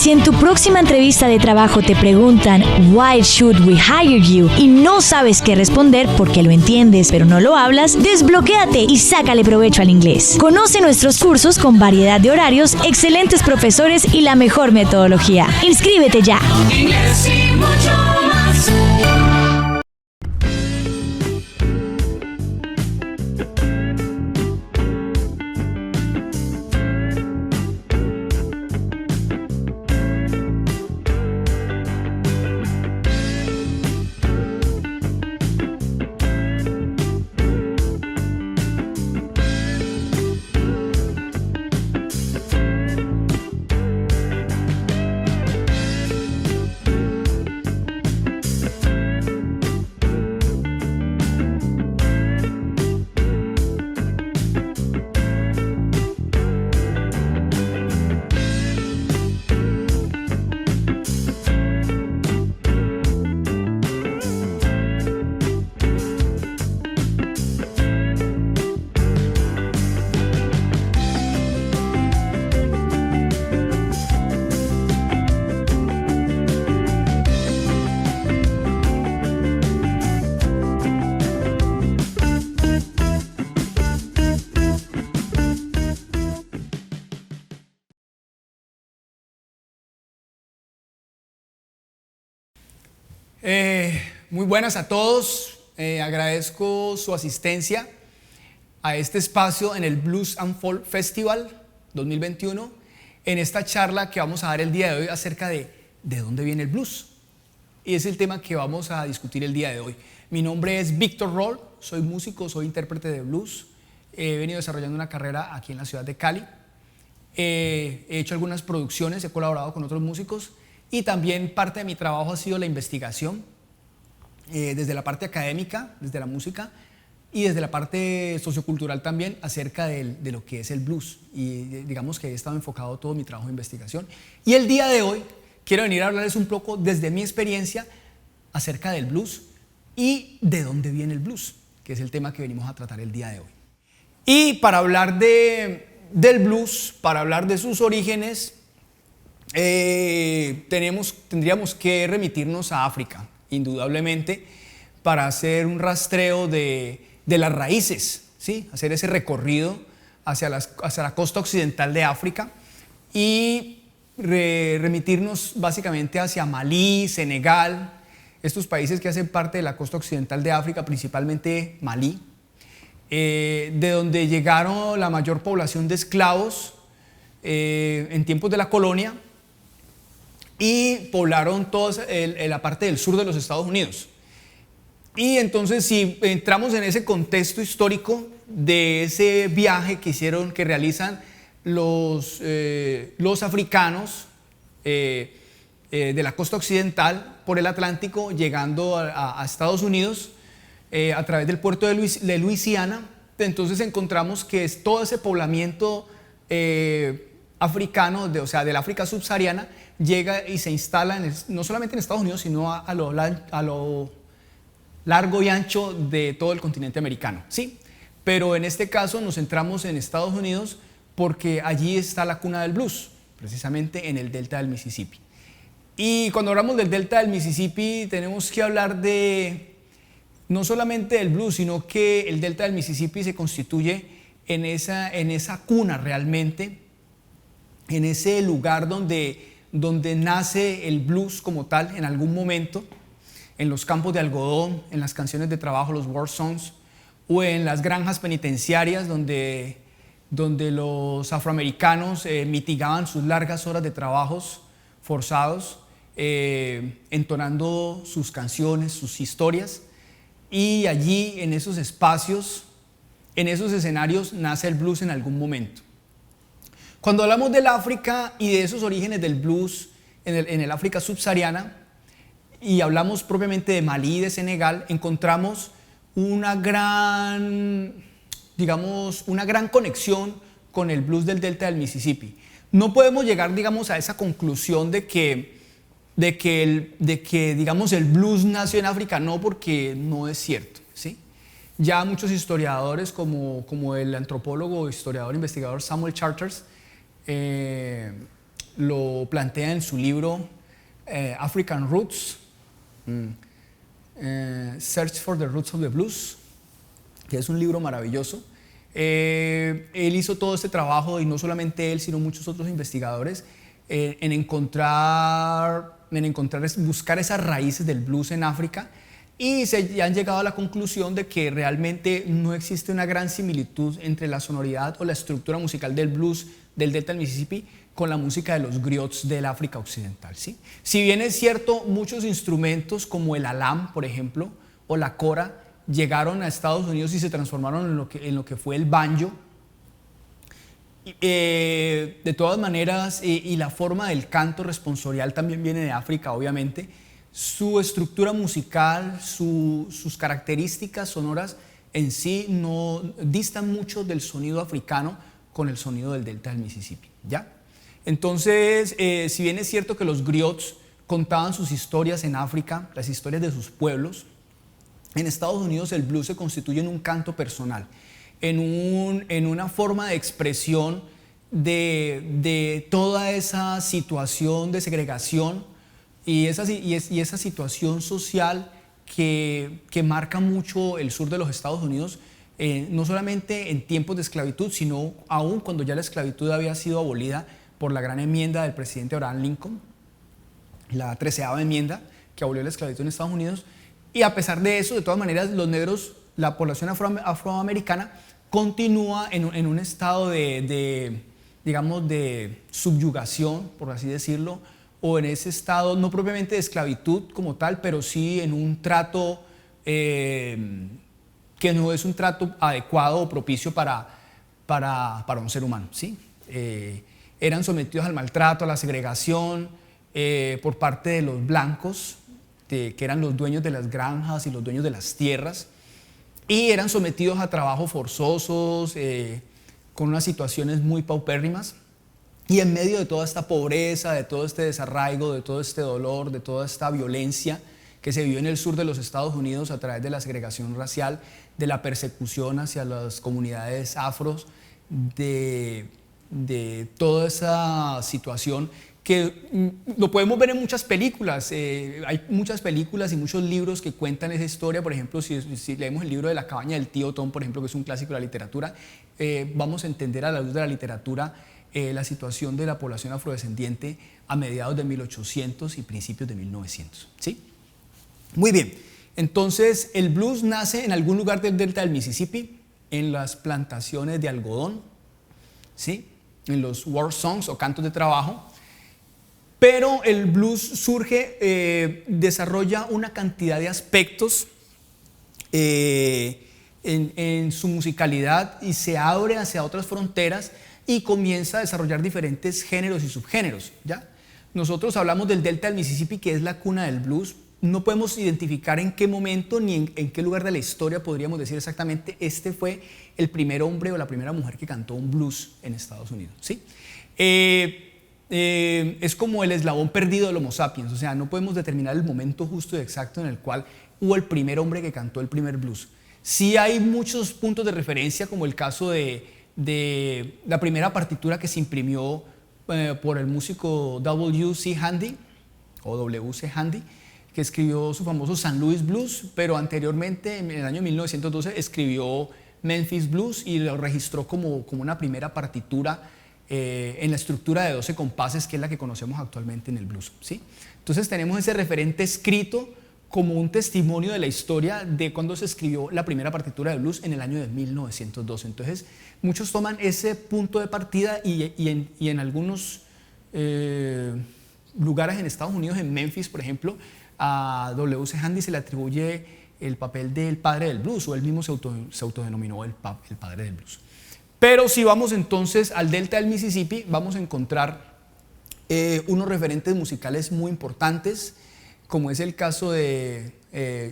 Si en tu próxima entrevista de trabajo te preguntan "Why should we hire you?" y no sabes qué responder porque lo entiendes pero no lo hablas, desbloquéate y sácale provecho al inglés. Conoce nuestros cursos con variedad de horarios, excelentes profesores y la mejor metodología. ¡Inscríbete ya! Inglés y mucho más. Muy buenas a todos, agradezco su asistencia a este espacio en el Blues and Folk Festival 2021, en esta charla que vamos a dar el día de hoy acerca de dónde viene el blues. Y es el tema que vamos a discutir el día de hoy. Mi nombre es Víctor Roll, soy músico, soy intérprete de blues, he venido desarrollando una carrera aquí en la ciudad de Cali, he hecho algunas producciones, he colaborado con otros músicos y también parte de mi trabajo ha sido la investigación, desde la parte académica, desde la música y desde la parte sociocultural también acerca de lo que es el blues, y digamos que he estado enfocado todo mi trabajo de investigación. Y el día de hoy quiero venir a hablarles un poco desde mi experiencia acerca del blues y de dónde viene el blues, que es el tema que venimos a tratar el día de hoy. Y para hablar del blues, para hablar de sus orígenes, tendríamos que remitirnos a África, indudablemente, para hacer un rastreo de las raíces, ¿sí? Hacer ese recorrido hacia la costa occidental de África y remitirnos básicamente hacia Malí, Senegal, estos países que hacen parte de la costa occidental de África, principalmente Malí, de donde llegaron la mayor población de esclavos en tiempos de la colonia, y poblaron toda la parte del sur de los Estados Unidos. Y entonces, si entramos en ese contexto histórico de ese viaje que realizan los africanos de la costa occidental por el Atlántico, llegando a Estados Unidos a través del puerto de Luisiana, entonces encontramos que es todo ese poblamiento africano, del África subsahariana, llega y se instala no solamente en Estados Unidos, sino a lo largo y ancho de todo el continente americano, ¿sí? Pero en este caso nos centramos en Estados Unidos porque allí está la cuna del blues, precisamente en el delta del Mississippi. Y cuando hablamos del delta del Mississippi tenemos que hablar no solamente del blues, sino que el delta del Mississippi se constituye en esa cuna realmente, en ese lugar donde nace el blues como tal en algún momento, en los campos de algodón, en las canciones de trabajo, los war songs, o en las granjas penitenciarias donde los afroamericanos mitigaban sus largas horas de trabajos forzados, entonando sus canciones, sus historias, y allí en esos espacios, en esos escenarios nace el blues en algún momento. Cuando hablamos del África y de esos orígenes del blues en el África subsahariana, y hablamos propiamente de Malí y de Senegal, encontramos una gran conexión con el blues del delta del Mississippi. No podemos llegar, a esa conclusión de que el blues nació en África, no, porque no es cierto, ¿sí? Ya muchos historiadores, como el antropólogo, historiador, investigador Samuel Charters, lo plantea en su libro African Roots, Search for the Roots of the Blues, que es un libro maravilloso. Él hizo todo este trabajo, y no solamente él, sino muchos otros investigadores, buscar esas raíces del blues en África, y se han llegado a la conclusión de que realmente no existe una gran similitud entre la sonoridad o la estructura musical del blues del delta del Mississippi con la música de los griots del África Occidental, ¿sí? Si bien es cierto, muchos instrumentos como el alam, por ejemplo, o la kora, llegaron a Estados Unidos y se transformaron en lo que fue el banjo. De todas maneras, y la forma del canto responsorial también viene de África, obviamente. Su estructura musical, sus características sonoras en sí no distan mucho del sonido africano con el sonido del delta del Mississippi, ¿ya? Entonces, si bien es cierto que los griots contaban sus historias en África, las historias de sus pueblos, en Estados Unidos el blues se constituye en un canto personal, en una forma de expresión de toda esa situación de segregación y esa situación social que marca mucho el sur de los Estados Unidos, no solamente en tiempos de esclavitud, sino aún cuando ya la esclavitud había sido abolida por la gran enmienda del presidente Abraham Lincoln, la 13ª enmienda que abolió la esclavitud en Estados Unidos. Y a pesar de eso, de todas maneras, los negros, la población afroamericana, continúa en un estado digamos, de subyugación, por así decirlo, o en ese estado, no propiamente de esclavitud como tal, pero sí en un trato que no es un trato adecuado o propicio para un ser humano, ¿sí? Eran sometidos al maltrato, a la segregación por parte de los blancos, que eran los dueños de las granjas y los dueños de las tierras, y eran sometidos a trabajos forzosos, con unas situaciones muy paupérrimas. Y en medio de toda esta pobreza, de todo este desarraigo, de todo este dolor, de toda esta violencia que se vivió en el sur de los Estados Unidos a través de la segregación racial, de la persecución hacia las comunidades afros, de toda esa situación que lo podemos ver en muchas películas. Hay muchas películas y muchos libros que cuentan esa historia. Por ejemplo, si leemos el libro de La cabaña del tío Tom, por ejemplo, que es un clásico de la literatura, vamos a entender a la luz de la literatura la situación de la población afrodescendiente a mediados de 1800 y principios de 1900, ¿sí? Muy bien, entonces el blues nace en algún lugar del delta del Mississippi, en las plantaciones de algodón, ¿sí? En los war songs o cantos de trabajo. Pero el blues surge, desarrolla una cantidad de aspectos en su musicalidad y se abre hacia otras fronteras y comienza a desarrollar diferentes géneros y subgéneros, ¿ya? Nosotros hablamos del delta del Mississippi, que es la cuna del blues. No podemos identificar en qué momento ni en qué lugar de la historia podríamos decir exactamente este fue el primer hombre o la primera mujer que cantó un blues en Estados Unidos, ¿sí? Es como el eslabón perdido del Homo sapiens, o sea, no podemos determinar el momento justo y exacto en el cual hubo el primer hombre que cantó el primer blues. Sí hay muchos puntos de referencia, como el caso de la primera partitura que se imprimió por el músico W.C. Handy, o W.C. Handy, que escribió su famoso St. Louis Blues, pero anteriormente, en el año 1912, escribió Memphis Blues y lo registró como una primera partitura en la estructura de 12 compases, que es la que conocemos actualmente en el blues, ¿sí? Entonces tenemos ese referente escrito como un testimonio de la historia de cuando se escribió la primera partitura de blues en el año de 1912. Entonces muchos toman ese punto de partida y en algunos lugares en Estados Unidos, en Memphis, por ejemplo, a W.C. Handy se le atribuye el papel del padre del blues, o él mismo se autodenominó el padre del blues. Pero si vamos entonces al delta del Mississippi, vamos a encontrar unos referentes musicales muy importantes, como es el caso de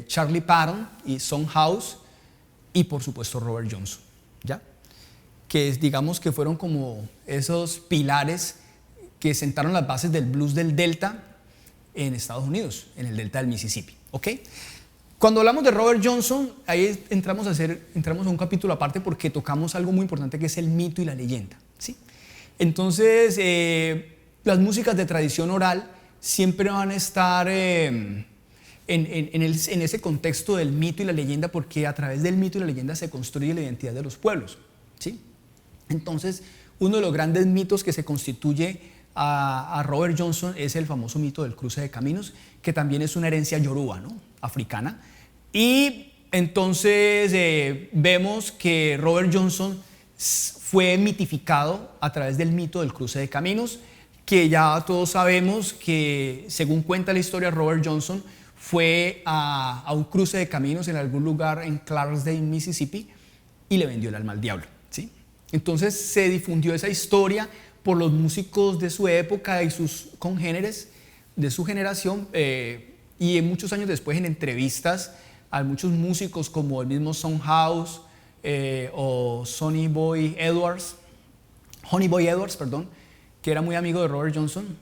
Charlie Patton y Son House, y por supuesto Robert Johnson, ¿ya? Que digamos que fueron como esos pilares que sentaron las bases del blues del delta en Estados Unidos, en el delta del Mississippi, ¿ok? Cuando hablamos de Robert Johnson, ahí entramos a un capítulo aparte, porque tocamos algo muy importante, que es el mito y la leyenda, ¿sí? Entonces, las músicas de tradición oral siempre van a estar en ese contexto del mito y la leyenda, porque a través del mito y la leyenda se construye la identidad de los pueblos, ¿sí? Entonces, uno de los grandes mitos que se constituye a Robert Johnson es el famoso mito del cruce de caminos, que también es una herencia yoruba, ¿no?, africana. Y entonces vemos que Robert Johnson fue mitificado a través del mito del cruce de caminos, que ya todos sabemos que, según cuenta la historia, Robert Johnson fue a un cruce de caminos en algún lugar en Clarksdale, Mississippi, y le vendió el alma al diablo, ¿sí? Entonces se difundió esa historia por los músicos de su época y sus congéneres de su generación, y muchos años después, en entrevistas a muchos músicos como el mismo Son House o Honey Boy Edwards, que era muy amigo de Robert Johnson,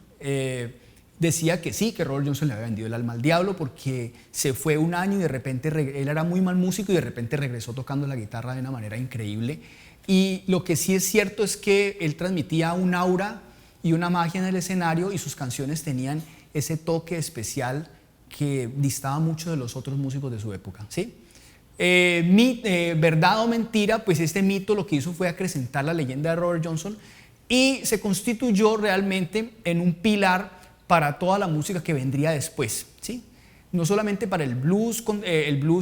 decía que sí, que Robert Johnson le había vendido el alma al diablo porque se fue un año y de repente él era muy mal músico y de repente regresó tocando la guitarra de una manera increíble. Y lo que sí es cierto es que él transmitía un aura y una magia en el escenario, y sus canciones tenían ese toque especial que distaba mucho de los otros músicos de su época, ¿sí? Verdad o mentira, pues este mito lo que hizo fue acrecentar la leyenda de Robert Johnson y se constituyó realmente en un pilar para toda la música que vendría después, ¿sí? No solamente para el blues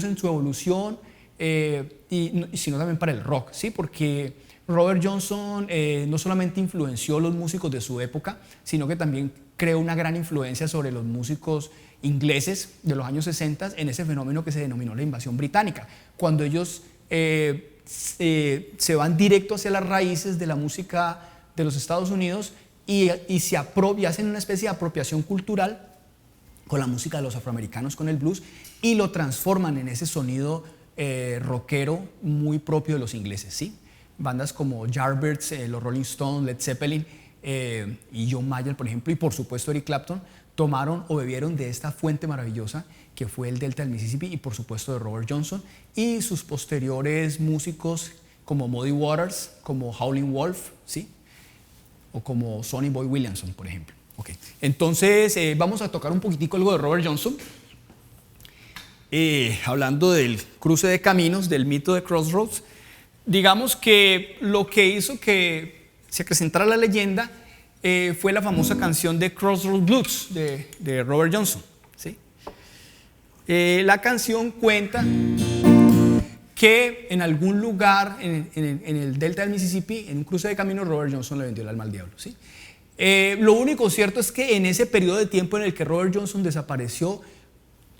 en su evolución, sino también para el rock, ¿sí? Porque Robert Johnson no solamente influenció a los músicos de su época, sino que también creó una gran influencia sobre los músicos ingleses de los años 60 en ese fenómeno que se denominó la invasión británica, cuando ellos se van directo hacia las raíces de la música de los Estados Unidos y hacen una especie de apropiación cultural con la música de los afroamericanos, con el blues, y lo transforman en ese sonido rockero muy propio de los ingleses, ¿sí? Bandas como Yardbirds, los Rolling Stones, Led Zeppelin y John Mayer, por ejemplo, y por supuesto Eric Clapton, tomaron o bebieron de esta fuente maravillosa que fue el Delta del Mississippi, y por supuesto de Robert Johnson y sus posteriores músicos como Muddy Waters, como Howlin' Wolf, ¿sí? O como Sonny Boy Williamson, por ejemplo. Okay. Entonces vamos a tocar un poquitico algo de Robert Johnson, hablando del cruce de caminos, del mito de Crossroads. Digamos que lo que hizo que se acrecentara la leyenda fue la famosa canción de Crossroads Blues de Robert Johnson, ¿sí? La canción cuenta que en algún lugar en el delta del Mississippi, en un cruce de caminos, Robert Johnson le vendió el alma al diablo, ¿sí? Lo único cierto es que en ese periodo de tiempo en el que Robert Johnson desapareció,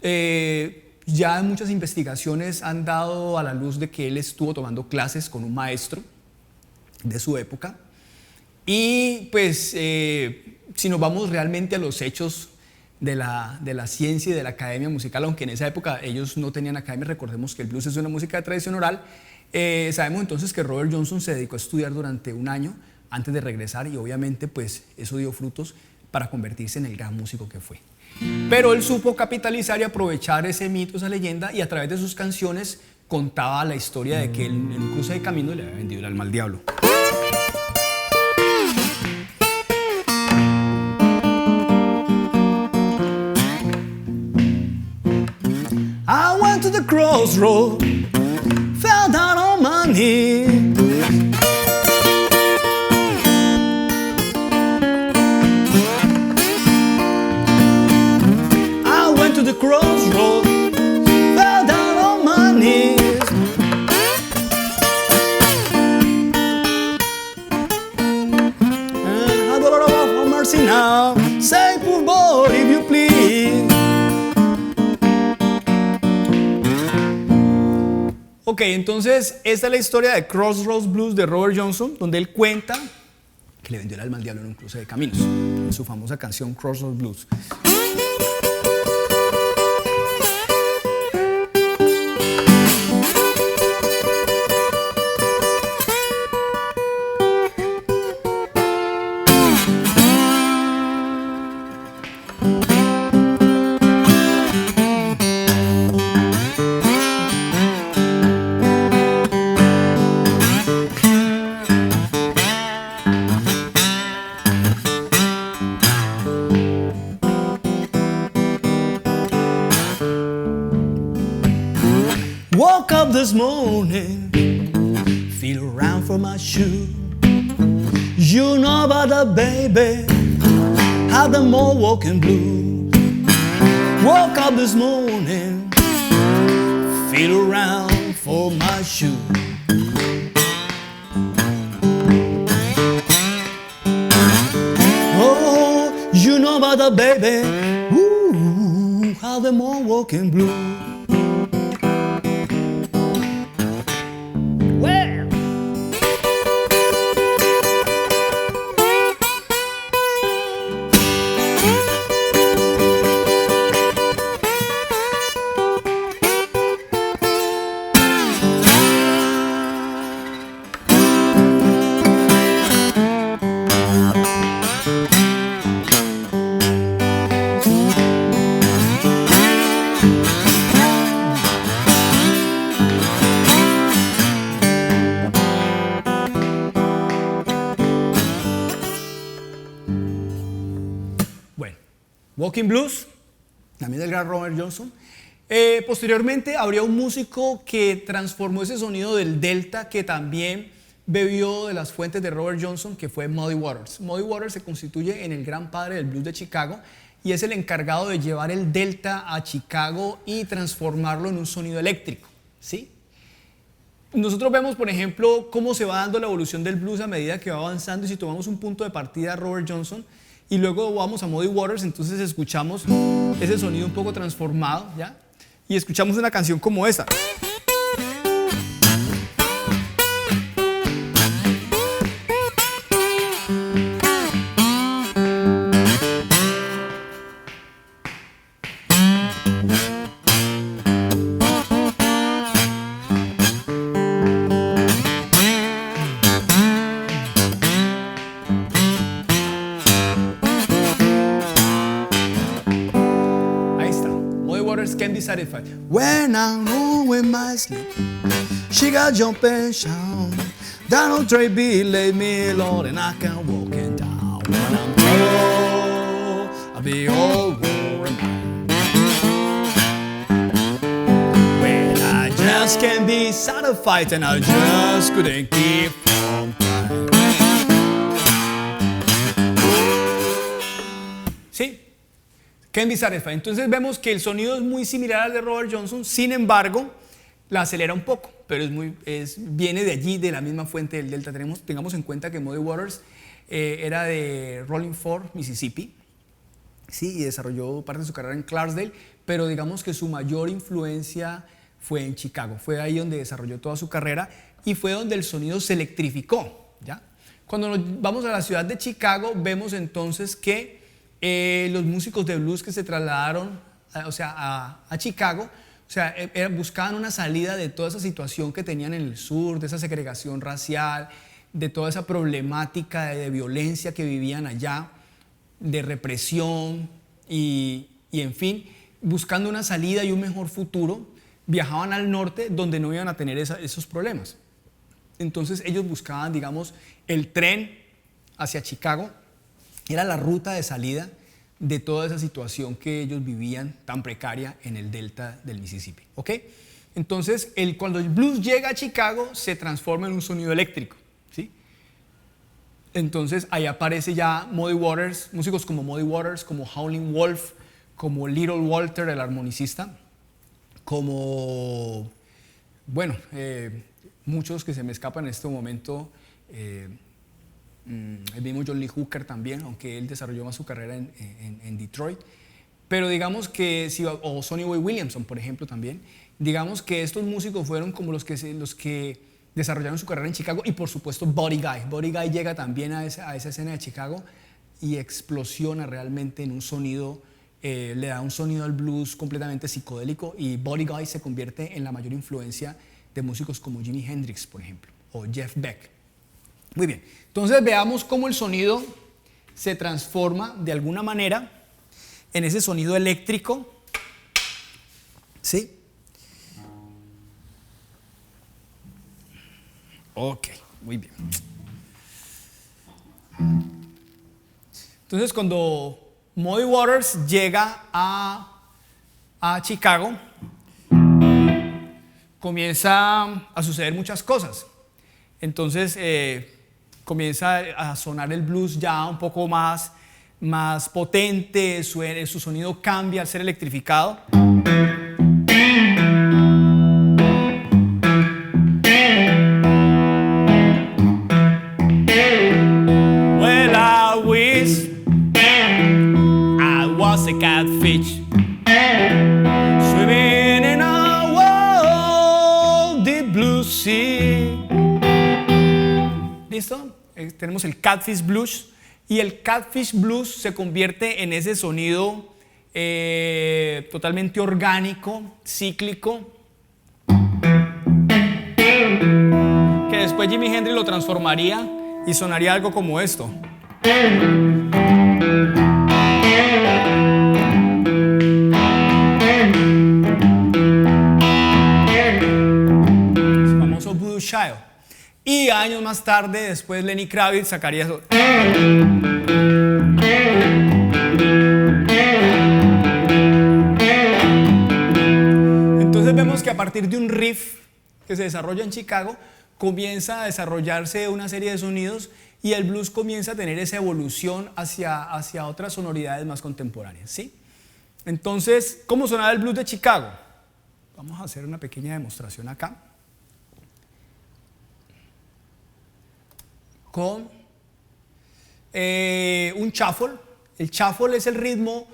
ya muchas investigaciones han dado a la luz de que él estuvo tomando clases con un maestro de su época. Y pues si nos vamos realmente a los hechos de la ciencia y de la academia musical, aunque en esa época ellos no tenían academia, recordemos que el blues es una música de tradición oral, sabemos entonces que Robert Johnson se dedicó a estudiar durante un año antes de regresar, y obviamente pues eso dio frutos para convertirse en el gran músico que fue. Pero él supo capitalizar y aprovechar ese mito, esa leyenda, y a través de sus canciones contaba la historia de que él en un cruce de camino le había vendido el alma al diablo. I went to the crossroad, fell down on my knee. I went to the crossroad, fell down on my knees. I got a lot of mercy now, say poor boy if you please. Ok, entonces esta es la historia de Crossroads Blues de Robert Johnson, donde él cuenta que le vendió el alma al diablo en un cruce de caminos, en su famosa canción Crossroads Blues. up this morning, feel around for my shoe. You know about that, baby, how the more walking blue. Woke up this morning, feel around for my shoe. Oh, you know about that, baby, ooh, how the more walking blue. Walking Blues, también del gran Robert Johnson. Posteriormente habría un músico que transformó ese sonido del delta, que también bebió de las fuentes de Robert Johnson, que fue Muddy Waters. Muddy Waters se constituye en el gran padre del blues de Chicago y es el encargado de llevar el delta a Chicago y transformarlo en un sonido eléctrico, ¿sí? Nosotros vemos, por ejemplo, cómo se va dando la evolución del blues a medida que va avanzando, y si tomamos un punto de partida a Robert Johnson y luego vamos a Muddy Waters, entonces escuchamos ese sonido un poco transformado, ¿ya? Y escuchamos una canción como esta. Can't be satisfied. When I'm home with my sleep, she got jumping shout. Down on tray B, lay me alone, and I can walk it down. When I'm cold, I'll be all worn when I just can't be satisfied, and I just couldn't keep from crying. ¿Sí? Can't be satisfied. Entonces vemos que el sonido es muy similar al de Robert Johnson, sin embargo, la acelera un poco, pero viene de allí, de la misma fuente del delta. Tengamos en cuenta que Muddy Waters era de Rolling Fork, Mississippi, sí, y desarrolló parte de su carrera en Clarksdale, pero digamos que su mayor influencia fue en Chicago. Fue ahí donde desarrolló toda su carrera y fue donde el sonido se electrificó, ¿ya? Cuando nos vamos a la ciudad de Chicago, vemos entonces que los músicos de blues que se trasladaron a Chicago, buscaban una salida de toda esa situación que tenían en el sur, de esa segregación racial, de toda esa problemática de violencia que vivían allá, de represión y en fin, buscando una salida y un mejor futuro, viajaban al norte donde no iban a tener esos problemas. Entonces ellos buscaban, digamos, el tren hacia Chicago. Era la ruta de salida de toda esa situación que ellos vivían tan precaria en el delta del Mississippi, ¿ok? Entonces, cuando el blues llega a Chicago, se transforma en un sonido eléctrico, ¿sí? Entonces, ahí aparece ya Muddy Waters, músicos como Muddy Waters, como Howlin' Wolf, como Little Walter, el armonicista, como, bueno, muchos que se me escapan en este momento. El mismo John Lee Hooker también, aunque él desarrolló más su carrera en Detroit. Pero digamos que, o Sonny Boy Williamson, por ejemplo, también. Digamos que estos músicos fueron como los que desarrollaron su carrera en Chicago. Y por supuesto Buddy Guy. Buddy Guy llega también a esa escena de Chicago y explosiona realmente en un sonido, le da un sonido al blues completamente psicodélico. Y Buddy Guy se convierte en la mayor influencia de músicos como Jimi Hendrix, por ejemplo, o Jeff Beck. Muy bien, entonces veamos cómo el sonido se transforma de alguna manera en ese sonido eléctrico, ¿sí? Ok, muy bien. Entonces cuando Muddy Waters llega a Chicago, comienza a suceder muchas cosas. Entonces comienza a sonar el blues ya un poco más potente, su sonido cambia al ser electrificado. Well, I wish I was a catfish swimming in a world deep blue sea. ¿Listo? Tenemos el Catfish Blues, y el Catfish Blues se convierte en ese sonido totalmente orgánico, cíclico, que después Jimi Hendrix lo transformaría y sonaría algo como esto. El famoso Voodoo Child. Y años más tarde, después Lenny Kravitz sacaría eso. Entonces vemos que a partir de un riff que se desarrolla en Chicago, comienza a desarrollarse una serie de sonidos y el blues comienza a tener esa evolución hacia otras sonoridades más contemporáneas, ¿sí? Entonces, ¿cómo sonaba el blues de Chicago? Vamos a hacer una pequeña demostración acá. Con un shuffle. El shuffle es el ritmo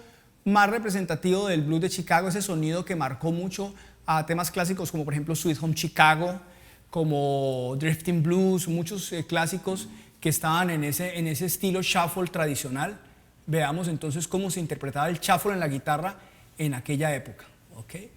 más representativo del blues de Chicago, ese sonido que marcó mucho a temas clásicos como por ejemplo Sweet Home Chicago, como Drifting Blues, muchos clásicos que estaban en ese estilo shuffle tradicional. Veamos entonces cómo se interpretaba el shuffle en la guitarra en aquella época. ¿Okay?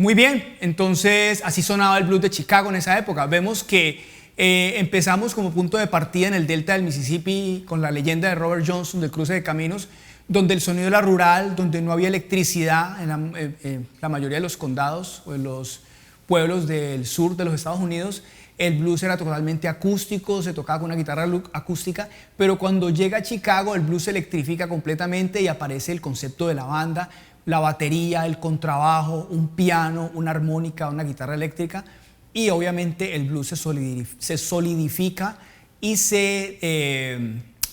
Muy bien, entonces así sonaba el blues de Chicago en esa época. Vemos que empezamos como punto de partida en el delta del Mississippi con la leyenda de Robert Johnson del cruce de caminos, donde el sonido era rural, donde no había electricidad en la mayoría de los condados o en los pueblos del sur de los Estados Unidos. El blues era totalmente acústico, se tocaba con una guitarra acústica, pero cuando llega a Chicago el blues se electrifica completamente y aparece el concepto de la banda, la batería, el contrabajo, un piano, una armónica, una guitarra eléctrica, y obviamente el blues se solidifica y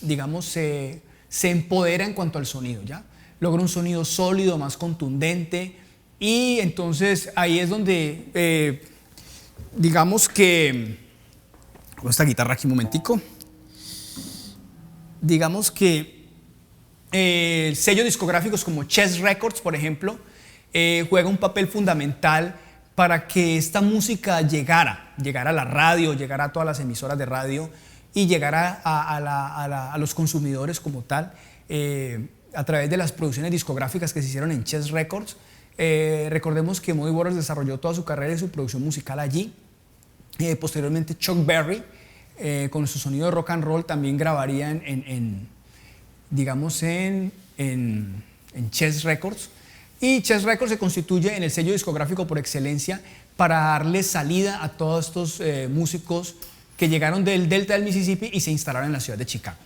digamos, se empodera en cuanto al sonido, ¿ya? Logra un sonido sólido, más contundente, y entonces ahí es donde, digamos que, con esta guitarra aquí un momentico, digamos que sellos discográficos como Chess Records, por ejemplo, juega un papel fundamental para que esta música llegara a la radio, llegara a todas las emisoras de radio y llegara a los consumidores como tal, a través de las producciones discográficas que se hicieron en Chess Records. Recordemos que Muddy Waters desarrolló toda su carrera y su producción musical allí. Posteriormente Chuck Berry, con su sonido de rock and roll, también grabaría digamos en Chess Records. Y Chess Records se constituye en el sello discográfico por excelencia para darle salida a todos estos músicos que llegaron del delta del Mississippi y se instalaron en la ciudad de Chicago.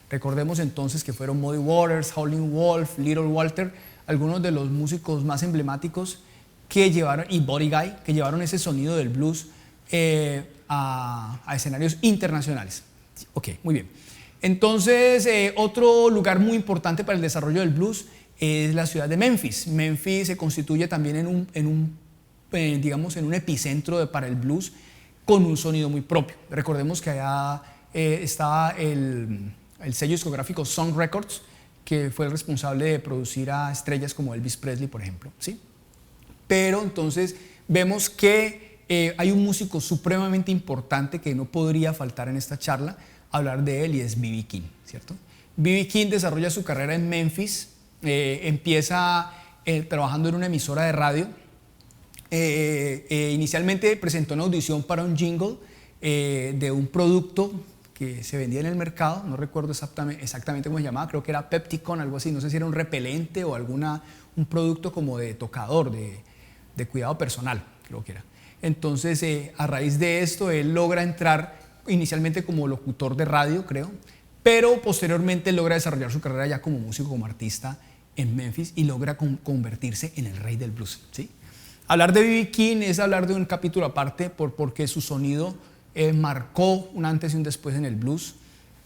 Recordemos entonces que fueron Muddy Waters, Howlin' Wolf, Little Walter, algunos de los músicos más emblemáticos que llevaron, y Buddy Guy, que llevaron ese sonido del blues a escenarios internacionales. Ok, muy bien. Entonces, otro lugar muy importante para el desarrollo del blues es la ciudad de Memphis. Memphis se constituye también en un epicentro para el blues con un sonido muy propio. Recordemos que allá estaba el sello discográfico Sun Records, que fue el responsable de producir a estrellas como Elvis Presley, por ejemplo, ¿sí? Pero entonces vemos que hay un músico supremamente importante que no podría faltar en esta charla, hablar de él, y es B.B. King, ¿cierto? B.B. King desarrolla su carrera en Memphis, empieza trabajando en una emisora de radio. Inicialmente presentó una audición para un jingle de un producto que se vendía en el mercado, no recuerdo exactamente cómo se llamaba, creo que era Pepticon, algo así, no sé si era un repelente o un producto como de tocador, de cuidado personal, creo que era. Entonces, a raíz de esto, él logra entrar inicialmente como locutor de radio, creo, pero posteriormente logra desarrollar su carrera ya como músico, como artista en Memphis, y logra convertirse en el rey del blues, ¿sí? Hablar de B.B. King es hablar de un capítulo aparte porque su sonido marcó un antes y un después en el blues.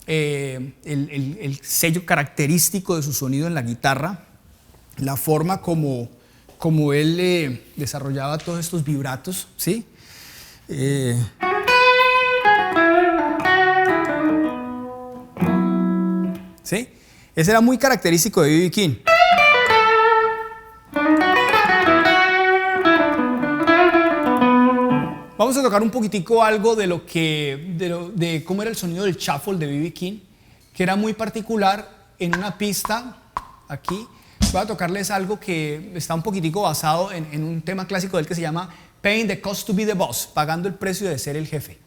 El sello característico de su sonido en la guitarra, la forma como él desarrollaba todos estos vibratos, ¿sí? ¿Sí? Ese era muy característico de B.B. King. Vamos a tocar un poquitico algo de cómo era el sonido del shuffle de B.B. King, que era muy particular en una pista aquí. Voy a tocarles algo que está un poquitico basado en un tema clásico del que se llama Paying the Cost to be the Boss, pagando el precio de ser el jefe,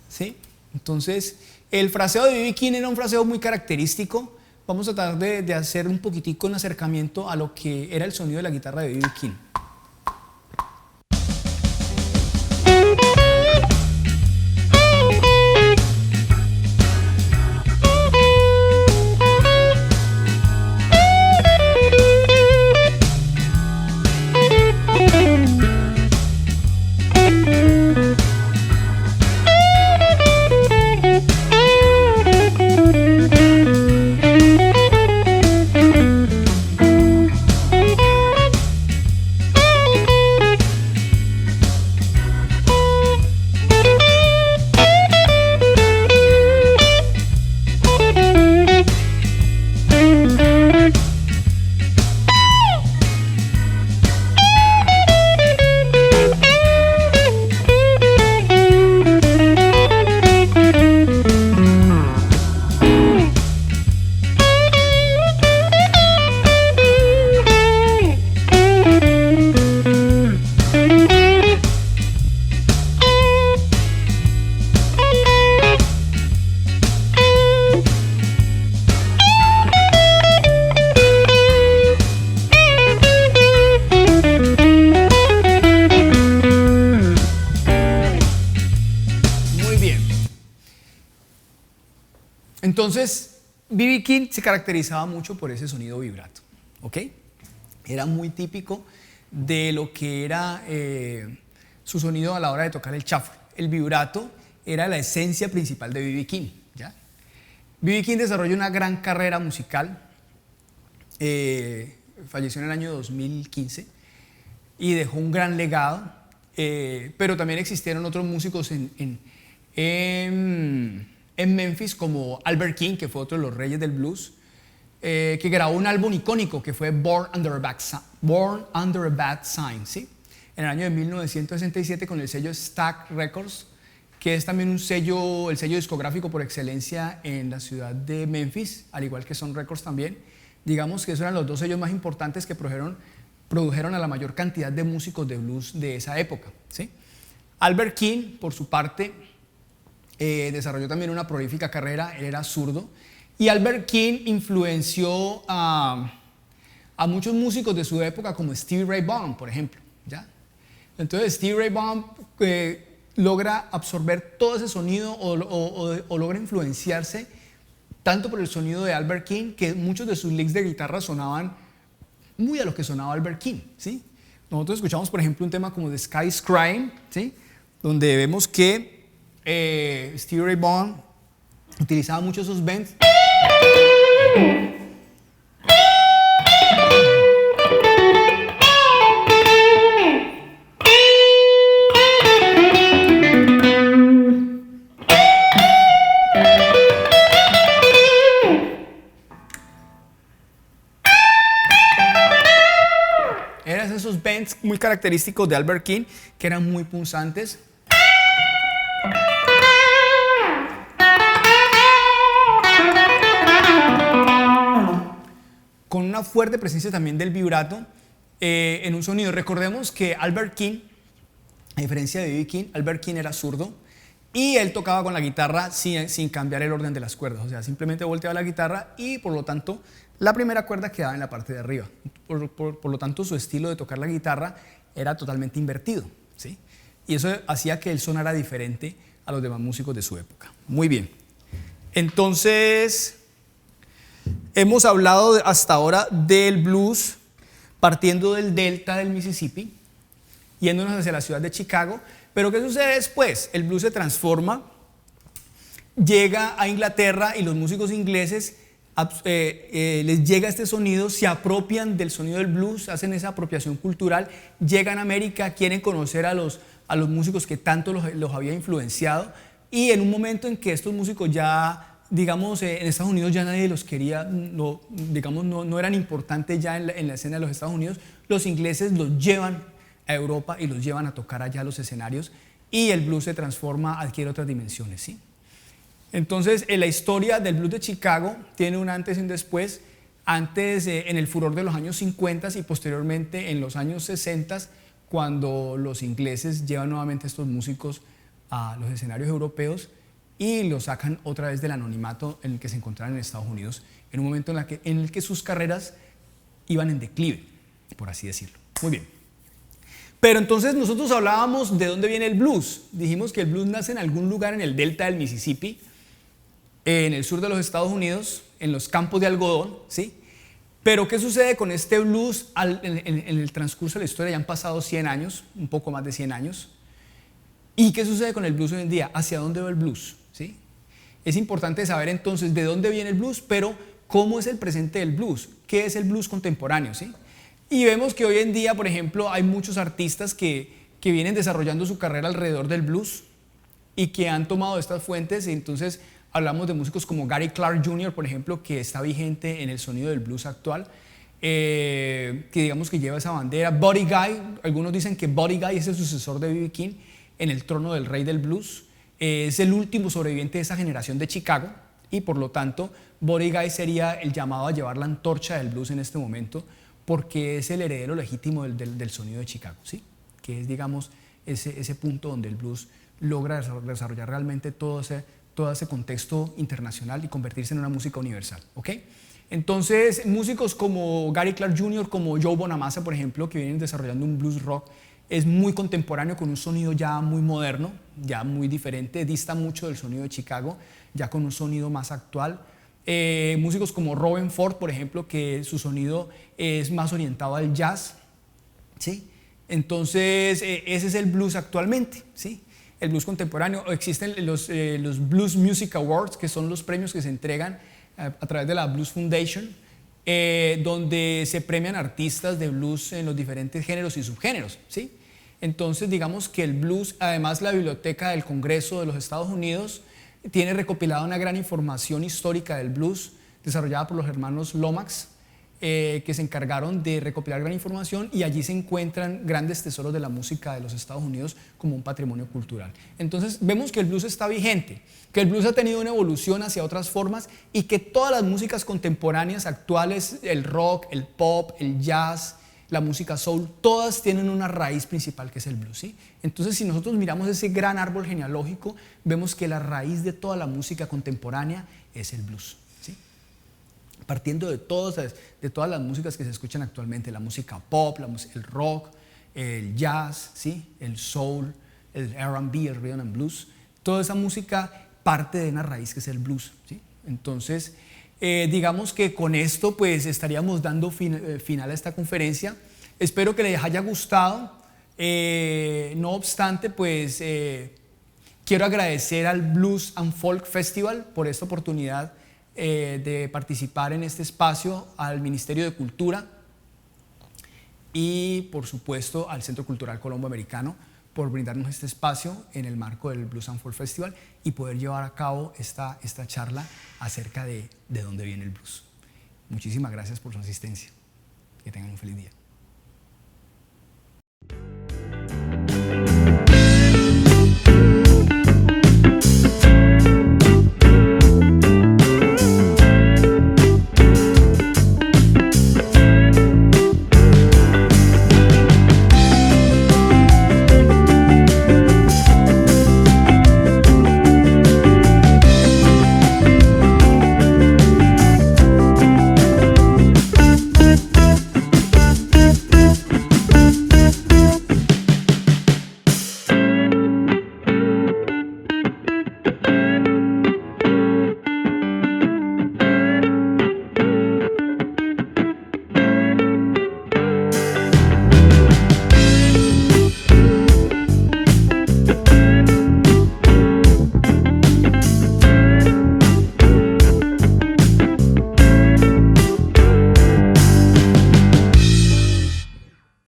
¿sí? Entonces, el fraseo de B.B. King era un fraseo muy característico. Vamos a tratar de hacer un poquitico un acercamiento a lo que era el sonido de la guitarra de B.B. King. Entonces, B.B. King se caracterizaba mucho por ese sonido vibrato, ¿ok? Era muy típico de lo que era su sonido a la hora de tocar el shuffle. El vibrato era la esencia principal de B.B. King, ¿ya? B.B. King desarrolló una gran carrera musical, falleció en el año 2015 y dejó un gran legado, pero también existieron otros músicos en Memphis, como Albert King, que fue otro de los reyes del blues, que grabó un álbum icónico que fue Born Under a Bad Sign, ¿sí? En el año de 1967 con el sello Stax Records, que es también el sello discográfico por excelencia en la ciudad de Memphis, al igual que Sun Records también. Digamos que esos eran los dos sellos más importantes que produjeron a la mayor cantidad de músicos de blues de esa época, ¿sí? Albert King, por su parte, desarrolló también una prolífica carrera, él era zurdo, y Albert King influenció a muchos músicos de su época, como Stevie Ray Vaughan, por ejemplo, ¿ya? Entonces Stevie Ray Vaughan logra absorber todo ese sonido o logra influenciarse tanto por el sonido de Albert King, que muchos de sus licks de guitarra sonaban muy a lo que sonaba Albert King, ¿sí? Nosotros escuchamos, por ejemplo, un tema como The Sky's Crying, ¿sí? Donde vemos que Stevie Ray Vaughan utilizaba mucho esos bends. Eran esos bends muy característicos de Albert King, que eran muy punzantes. Con una fuerte presencia también del vibrato en un sonido. Recordemos que Albert King, a diferencia de B.B. King, Albert King era zurdo y él tocaba con la guitarra sin cambiar el orden de las cuerdas. O sea, simplemente volteaba la guitarra y por lo tanto la primera cuerda quedaba en la parte de arriba. Por lo tanto, su estilo de tocar la guitarra era totalmente invertido, ¿sí? Y eso hacía que él sonara diferente a los demás músicos de su época. Muy bien. Entonces, hemos hablado hasta ahora del blues partiendo del delta del Mississippi, yéndonos hacia la ciudad de Chicago. Pero ¿qué sucede después? El blues se transforma, llega a Inglaterra y los músicos ingleses les llega este sonido, se apropian del sonido del blues, hacen esa apropiación cultural, llegan a América, quieren conocer a los músicos que tanto los había influenciado, y en un momento en que estos músicos ya, digamos, en Estados Unidos ya nadie los quería, no eran importantes ya en la escena de los Estados Unidos, los ingleses los llevan a Europa y los llevan a tocar allá a los escenarios, y el blues se transforma, adquiere otras dimensiones, ¿sí? Entonces, en la historia del blues de Chicago tiene un antes y un después. Antes, en el furor de los años 50 y posteriormente en los años 60, cuando los ingleses llevan nuevamente a estos músicos a los escenarios europeos y los sacan otra vez del anonimato en el que se encontraban en Estados Unidos, en un momento en el que sus carreras iban en declive, por así decirlo. Muy bien. Pero entonces nosotros hablábamos de dónde viene el blues. Dijimos que el blues nace en algún lugar en el delta del Mississippi, en el sur de los Estados Unidos, en los campos de algodón, ¿sí? Pero ¿qué sucede con este blues en el transcurso de la historia? Ya han pasado 100 años, un poco más de 100 años. ¿Y qué sucede con el blues hoy en día? ¿Hacia dónde va el blues? ¿Sí? Es importante saber entonces de dónde viene el blues, pero ¿cómo es el presente del blues? ¿Qué es el blues contemporáneo? ¿Sí? Y vemos que hoy en día, por ejemplo, hay muchos artistas que vienen desarrollando su carrera alrededor del blues y que han tomado estas fuentes. Y entonces hablamos de músicos como Gary Clark Jr., por ejemplo, que está vigente en el sonido del blues actual, que digamos que lleva esa bandera. Buddy Guy, algunos dicen que Buddy Guy es el sucesor de B.B. King en el trono del rey del blues. Es el último sobreviviente de esa generación de Chicago y por lo tanto Buddy Guy sería el llamado a llevar la antorcha del blues en este momento, porque es el heredero legítimo del sonido de Chicago, ¿sí? Que es, digamos, ese punto donde el blues logra desarrollar realmente todo ese contexto internacional y convertirse en una música universal, ¿ok? Entonces, músicos como Gary Clark Jr., como Joe Bonamassa, por ejemplo, que vienen desarrollando un blues rock, es muy contemporáneo, con un sonido ya muy moderno, ya muy diferente, dista mucho del sonido de Chicago, ya con un sonido más actual. Músicos como Robben Ford, por ejemplo, que su sonido es más orientado al jazz, ¿sí? Entonces, ese es el blues actualmente, ¿sí? El blues contemporáneo. Existen los Blues Music Awards, que son los premios que se entregan a través de la Blues Foundation, donde se premian artistas de blues en los diferentes géneros y subgéneros, ¿sí? Entonces, digamos que el blues, además la Biblioteca del Congreso de los Estados Unidos, tiene recopilada una gran información histórica del blues, desarrollada por los hermanos Lomax, que se encargaron de recopilar gran información, y allí se encuentran grandes tesoros de la música de los Estados Unidos como un patrimonio cultural. Entonces vemos que el blues está vigente, que el blues ha tenido una evolución hacia otras formas y que todas las músicas contemporáneas actuales, el rock, el pop, el jazz, la música soul, todas tienen una raíz principal que es el blues, ¿sí? Entonces, si nosotros miramos ese gran árbol genealógico, vemos que la raíz de toda la música contemporánea es el blues, ¿sí? Partiendo de todas las músicas que se escuchan actualmente, la música pop, el rock, el jazz, ¿sí? El soul, el R&B, el rhythm and blues, toda esa música parte de una raíz que es el blues, ¿sí? Entonces, digamos que con esto pues estaríamos dando final a esta conferencia. Espero que les haya gustado. No obstante, pues quiero agradecer al Blues and Folk Festival por esta oportunidad de participar en este espacio, al Ministerio de Cultura y por supuesto al Centro Cultural Colombo Americano por brindarnos este espacio en el marco del Blues and Folk Festival y poder llevar a cabo esta charla acerca de dónde viene el blues. Muchísimas gracias por su asistencia. Que tengan un feliz día.